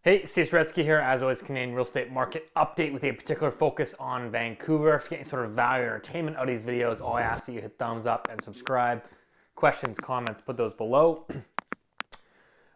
Hey, Steve Saretsky here, as always, Canadian real estate market update with a particular focus on Vancouver. If you get any sort of value or entertainment out of these videos, all I ask that you hit thumbs up and subscribe. Questions, comments, put those below.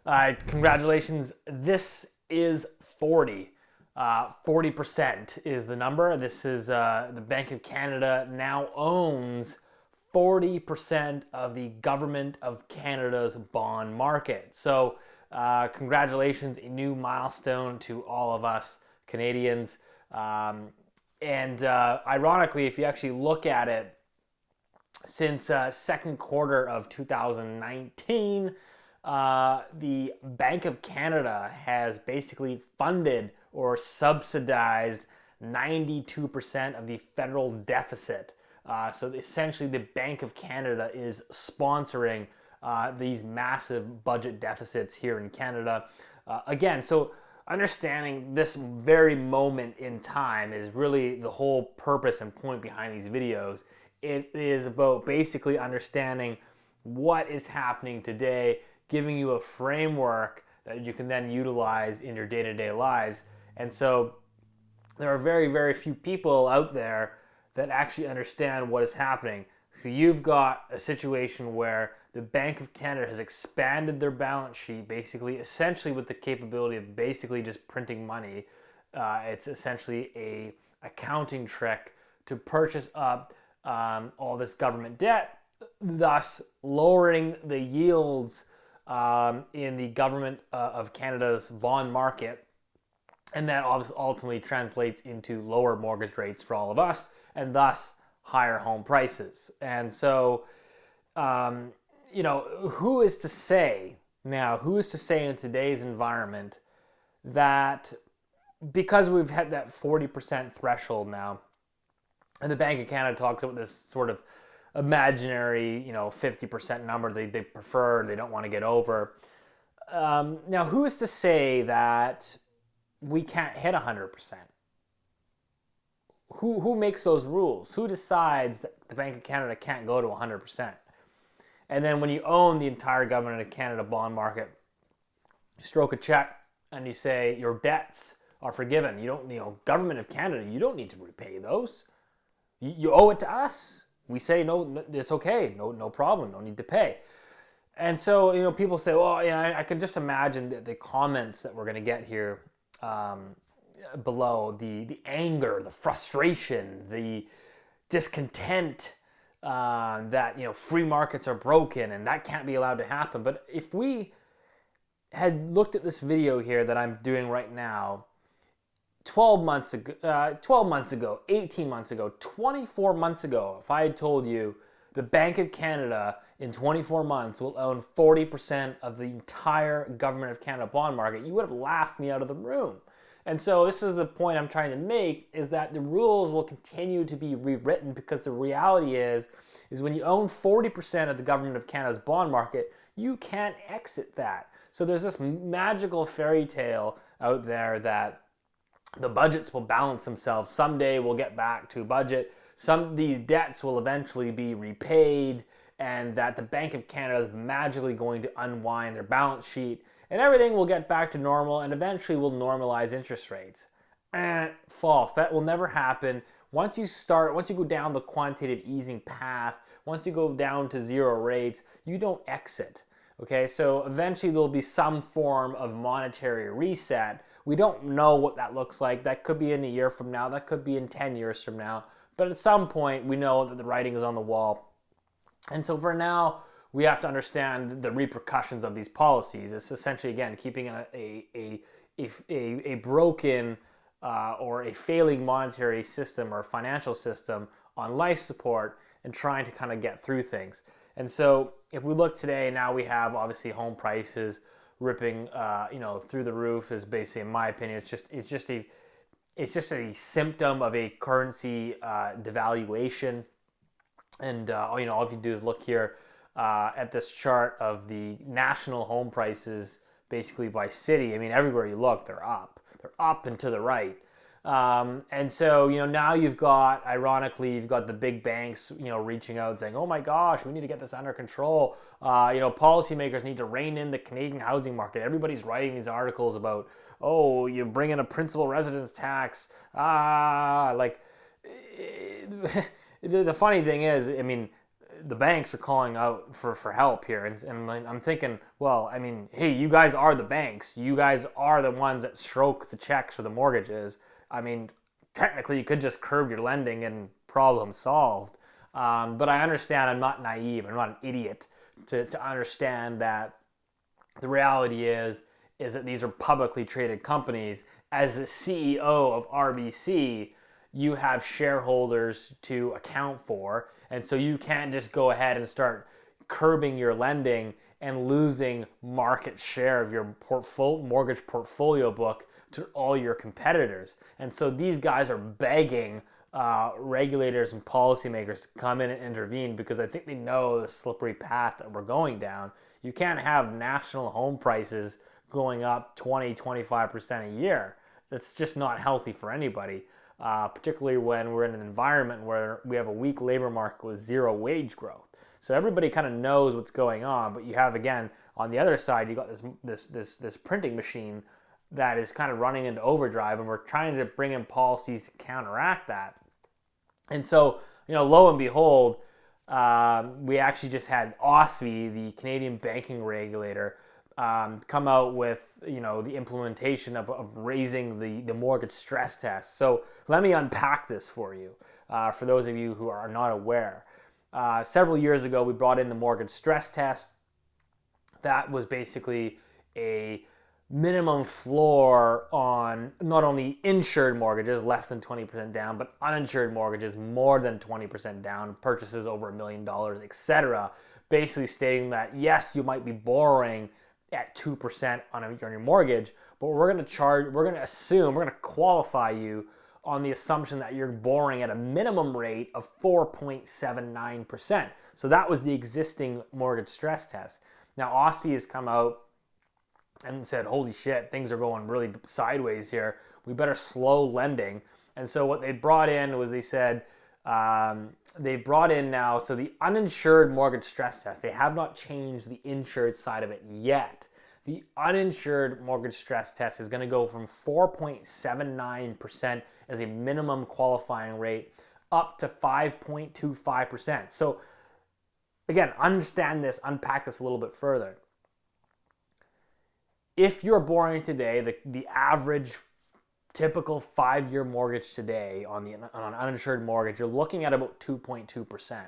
Congratulations, this is 40. 40% is the number. This is the Bank of Canada now owns 40% of the Government of Canada's bond market. So congratulations, a new milestone to all of us Canadians. Ironically, if you actually look at it, since second quarter of 2019, the Bank of Canada has basically funded or subsidized 92% of the federal deficit. So essentially the Bank of Canada is sponsoring these massive budget deficits here in Canada. Again, so understanding this very moment in time is really the whole purpose and point behind these videos. It is about basically understanding what is happening today, giving you a framework that you can then utilize in your day-to-day lives. And so there are very, very few people out there that actually understand what is happening. So you've got a situation where the Bank of Canada has expanded their balance sheet, basically, essentially with the capability of basically just printing money. It's essentially a accounting trick to purchase up all this government debt, thus lowering the yields in the Government of Canada's bond market. And that obviously ultimately translates into lower mortgage rates for all of us, and thus higher home prices. And so, who is to say in today's environment that because we've had that 40% threshold now, and the Bank of Canada talks about this sort of imaginary, 50% number they prefer, they don't want to get over. Now, who is to say that we can't hit 100%? Who makes those rules? Who decides that the Bank of Canada can't go to 100%? And then when you own the entire Government of Canada bond market, you stroke a check and you say your debts are forgiven. You don't, Government of Canada, you don't need to repay those. You owe it to us. We say, no, it's okay. No problem. No need to pay. And so, people say, well, I can just imagine the comments that we're going to get here below, the anger, the frustration, the discontent that free markets are broken and that can't be allowed to happen. But if we had looked at this video here that I'm doing right now 12 months ago, 18 months ago, 24 months ago, if I had told you the Bank of Canada in 24 months will own 40% of the entire Government of Canada bond market, you would have laughed me out of the room. And so this is the point I'm trying to make, is that the rules will continue to be rewritten, because the reality is when you own 40% of the Government of Canada's bond market, you can't exit that. So there's this magical fairy tale out there that the budgets will balance themselves. Someday we'll get back to budget. These debts will eventually be repaid, and that the Bank of Canada is magically going to unwind their balance sheet, and everything will get back to normal, and eventually we'll normalize interest rates. False. That will never happen. Once you go down the quantitative easing path, once you go down to zero rates, you don't exit. Okay, so eventually there'll be some form of monetary reset. We don't know what that looks like. That could be in a year from now. That could be in 10 years from now. But at some point, we know that the writing is on the wall. And so for now, we have to understand the repercussions of these policies. It's essentially, again, keeping a broken or a failing monetary system or financial system on life support and trying to kind of get through things. And so if we look today, now we have obviously home prices ripping through the roof. Is basically, in my opinion, it's just a symptom of a currency devaluation. And all you have to do is look here at this chart of the national home prices, basically by city. I mean, everywhere you look, they're up. They're up and to the right. And so, now ironically, you've got the big banks, reaching out saying, oh my gosh, we need to get this under control. Policymakers need to rein in the Canadian housing market. Everybody's writing these articles about, oh, you bring in a principal residence tax. The funny thing is, I mean, the banks are calling out for help here. And I'm thinking, well, I mean, hey, you guys are the banks. You guys are the ones that stroke the checks for the mortgages. I mean, technically, you could just curb your lending and problem solved. But I understand I'm not naive. I'm not an idiot to understand that the reality is that these are publicly traded companies. As the CEO of RBC, you have shareholders to account for. And so you can't just go ahead and start curbing your lending and losing market share of your mortgage portfolio book to all your competitors. And so these guys are begging regulators and policymakers to come in and intervene, because I think they know the slippery path that we're going down. You can't have national home prices going up 20-25% a year. That's just not healthy for anybody, particularly when we're in an environment where we have a weak labor market with zero wage growth. So everybody kind of knows what's going on, but you have, again, on the other side, you got this printing machine that is kind of running into overdrive, and we're trying to bring in policies to counteract that. And so, lo and behold, we actually just had OSFI, the Canadian banking regulator, come out with, the implementation of raising the mortgage stress test. So let me unpack this for you, for those of you who are not aware. Several years ago, we brought in the mortgage stress test. That was basically a minimum floor on not only insured mortgages, less than 20% down, but uninsured mortgages, more than 20% down, purchases over $1 million, etc. Basically stating that, yes, you might be borrowing at 2% on your mortgage, but we're going to qualify you on the assumption that you're borrowing at a minimum rate of 4.79%. So that was the existing mortgage stress test. Now, OSFI has come out and said, holy shit, things are going really sideways here. We better slow lending. And so what they brought in was, they said, they brought in now, so the uninsured mortgage stress test, they have not changed the insured side of it yet. The uninsured mortgage stress test is going to go from 4.79% as a minimum qualifying rate up to 5.25%. So again, understand this, unpack this a little bit further. If you're borrowing today, the average typical 5-year mortgage today on an uninsured mortgage, you're looking at about 2.2%.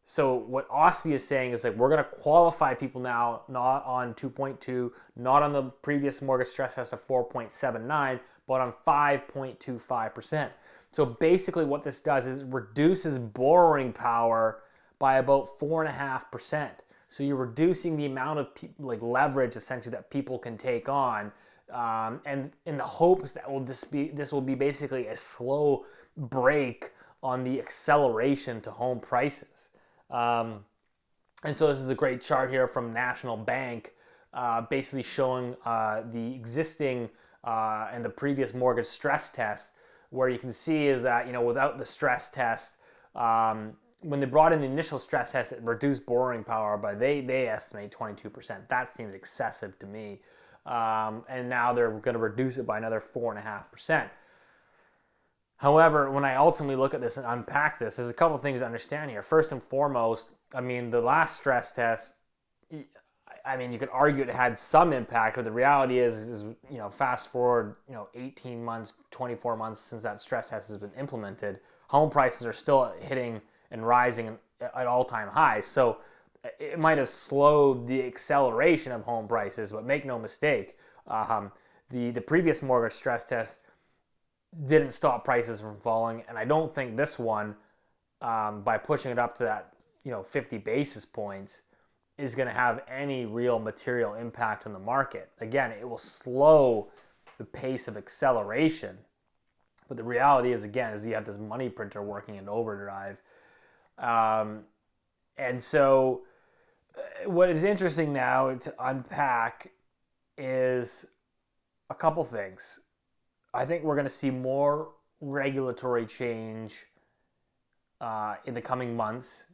So what OSFI is saying is, like, we're going to qualify people now not on 2.2, not on the previous mortgage stress test of 4.79, but on 5.25%. So basically what this does is reduces borrowing power by about 4.5%. So you're reducing the amount of leverage essentially that people can take on, and in the hopes that this will be basically a slow break on the acceleration to home prices. And so this is a great chart here from National Bank, basically showing the existing and the previous mortgage stress test, where you can see is that, without the stress test, when they brought in the initial stress test, it reduced borrowing power by, they estimate 22%. That seems excessive to me. And now they're going to reduce it by another 4.5%. However, when I ultimately look at this and unpack this, there's a couple of things to understand here. First and foremost, I mean, the last stress test, I mean, you could argue it had some impact, but the reality is fast forward, 18 months, 24 months since that stress test has been implemented, home prices are still hitting and rising at all-time highs. So it might have slowed the acceleration of home prices, but make no mistake, the previous mortgage stress test didn't stop prices from falling, and I don't think this one, by pushing it up to that 50 basis points, is going to have any real material impact on the market. Again, it will slow the pace of acceleration, but the reality is, again, is you have this money printer working in overdrive. And so what is interesting now to unpack is a couple things. I think we're going to see more regulatory change in the coming months,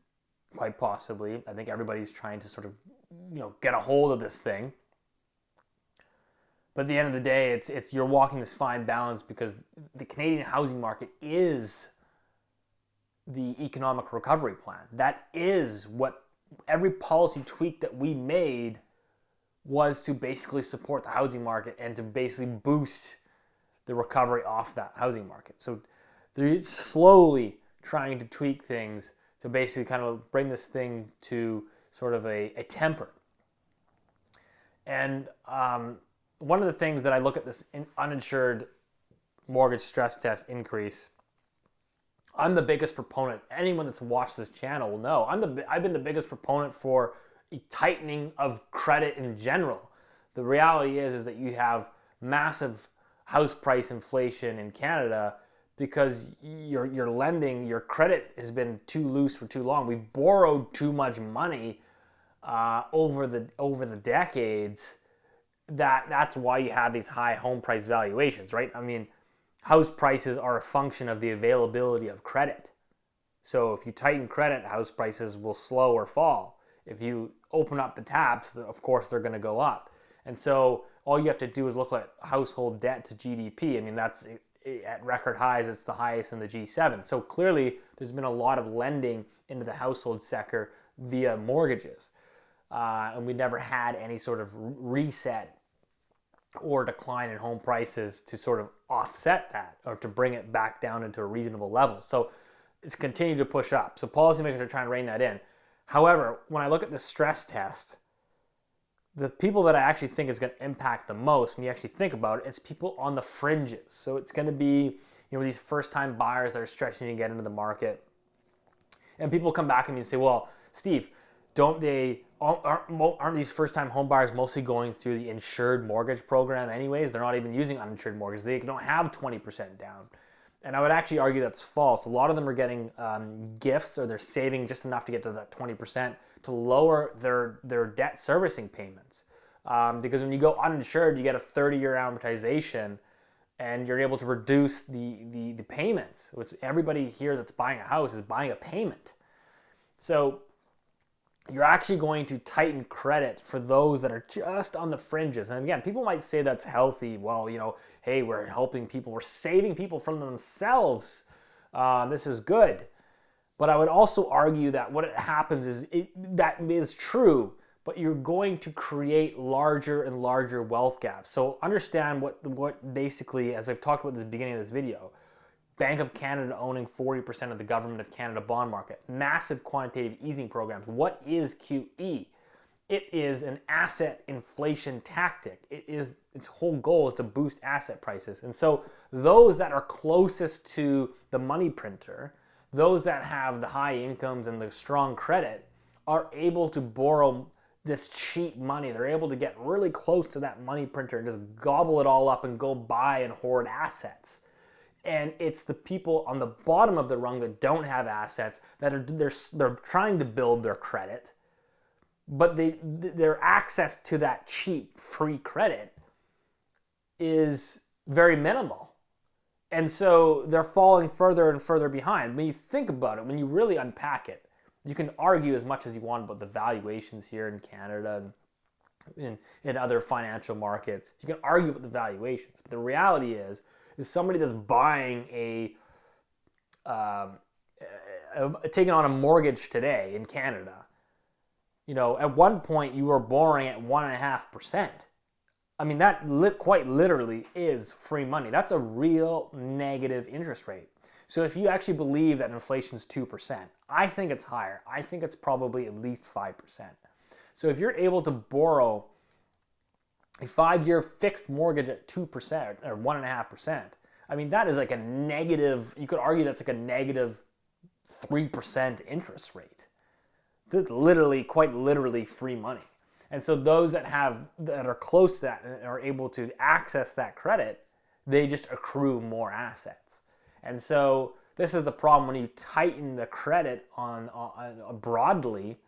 quite possibly. I think everybody's trying to sort of, get a hold of this thing. But at the end of the day, it's you're walking this fine balance because the Canadian housing market is the economic recovery plan. That is what every policy tweak that we made was to basically support the housing market and to basically boost the recovery off that housing market. So they're slowly trying to tweak things to basically kind of bring this thing to sort of a temper. And one of the things that I look at this uninsured mortgage stress test increase, I'm the biggest proponent. Anyone that's watched this channel will know I've been the biggest proponent for a tightening of credit in general. The reality is that you have massive house price inflation in Canada because your lending, your credit has been too loose for too long. We've borrowed too much money over the decades. That's why you have these high home price valuations, right? I mean, house prices are a function of the availability of credit. So if you tighten credit, house prices will slow or fall. If you open up the taps, of course they're going to go up. And so all you have to do is look at household debt to GDP. I mean, that's at record highs. It's the highest in the G7. So clearly there's been a lot of lending into the household sector via mortgages. And we never had any sort of reset or decline in home prices to sort of offset that or to bring it back down into a reasonable level. So it's continued to push up. So policymakers are trying to rein that in. However, when I look at the stress test, the people that I actually think is going to impact the most, when you actually think about it, it's people on the fringes. So it's going to be, these first-time buyers that are stretching to get into the market. And people come back to me and say, well, Steve, aren't these first-time home buyers mostly going through the insured mortgage program anyways? They're not even using uninsured mortgages. They don't have 20% down. And I would actually argue that's false. A lot of them are getting gifts, or they're saving just enough to get to that 20% to lower their debt servicing payments. Because when you go uninsured, you get a 30-year amortization, and you're able to reduce the payments, which everybody here that's buying a house is buying a payment. So you're actually going to tighten credit for those that are just on the fringes. And again, people might say that's healthy. Well, hey, we're helping people. We're saving people from themselves. This is good. But I would also argue that what happens is that is true, but you're going to create larger and larger wealth gaps. So understand what basically, as I've talked about at the beginning of this video, Bank of Canada owning 40% of the Government of Canada bond market, massive quantitative easing programs. What is QE? It is an asset inflation tactic. Its whole goal is to boost asset prices. And so those that are closest to the money printer, those that have the high incomes and the strong credit, are able to borrow this cheap money. They're able to get really close to that money printer and just gobble it all up and go buy and hoard assets. And it's the people on the bottom of the rung that don't have assets that they're trying to build their credit, but their access to that cheap free credit is very minimal. And so they're falling further and further behind. When you think about it, when you really unpack it, you can argue as much as you want about the valuations here in Canada and in other financial markets. You can argue about the valuations, but the reality is somebody that's buying taking on a mortgage today in Canada, at one point you were borrowing at 1.5%. I mean, that quite literally is free money. That's a real negative interest rate. So if you actually believe that inflation is 2%, I think it's higher. I think it's probably at least 5%. So if you're able to borrow a 5-year fixed mortgage at 2% or 1.5%, I mean, that is like a negative, you could argue that's like a negative 3% interest rate. That's quite literally free money. And so those that are close to that and are able to access that credit, they just accrue more assets. And so this is the problem when you tighten the credit on broadly.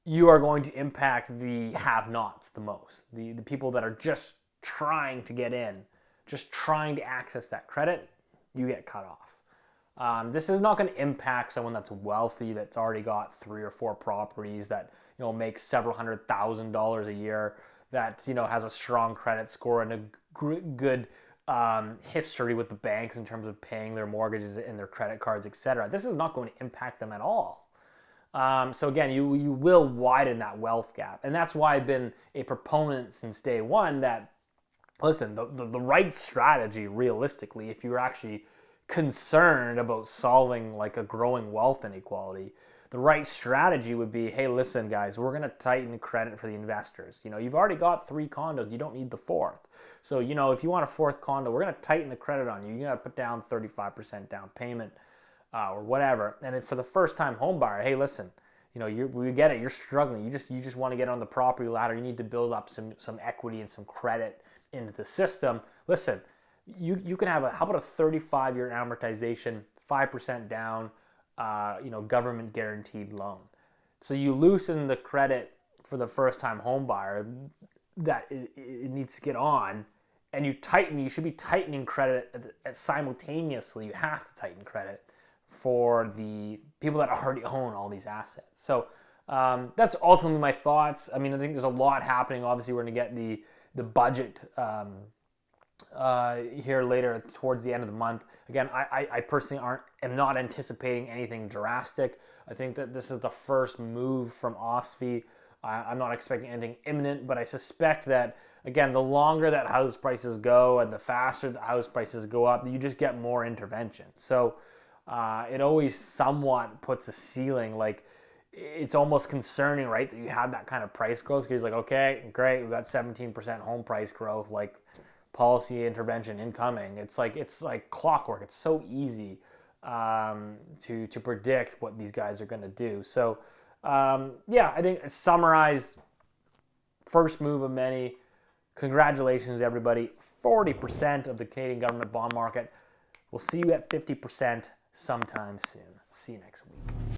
You are going to impact the have-nots the most, the people that are just trying to get in. just trying to access that credit, you get cut off. This is not going to impact someone that's wealthy, that's already got 3 or 4 properties, that makes several $100,000 a year, that has a strong credit score and a good history with the banks in terms of paying their mortgages and their credit cards, etc. This is not going to impact them at all. So again, you will widen that wealth gap, and that's why I've been a proponent since day one that, listen, the right strategy, realistically, if you're actually concerned about solving like a growing wealth inequality, the right strategy would be, hey, listen, guys, we're going to tighten credit for the investors. You've already got 3 condos. You don't need the 4th. So, if you want a 4th condo, we're going to tighten the credit on you. You got to put down 35% down payment or whatever. And for the first-time home buyer, hey, listen, we get it. You're struggling. You just want to get on the property ladder. You need to build up some equity and some credit into the system. Listen, you can have how about a 35-year amortization, 5% down, government guaranteed loan. So you loosen the credit for the first-time home buyer that it needs to get on, and you should be tightening credit simultaneously. You have to tighten credit for the people that already own all these assets. So that's ultimately my thoughts. I think there's a lot happening. Obviously, we're going to get the budget here later towards the end of the month. Again, I personally am not anticipating anything drastic. I think that this is the first move from OSFI. I'm not expecting anything imminent, but I suspect that, again, the longer that house prices go and the faster the house prices go up, you just get more intervention. So it always somewhat puts a ceiling. Like, it's almost concerning, right, that you have that kind of price growth, because like, okay, great, we've got 17% home price growth, like policy intervention incoming. It's like clockwork. It's so easy to predict what these guys are going to do. So I think summarize, first move of many. Congratulations, everybody. 40% of the Canadian government bond market. We'll see you at 50% sometime soon. See you next week.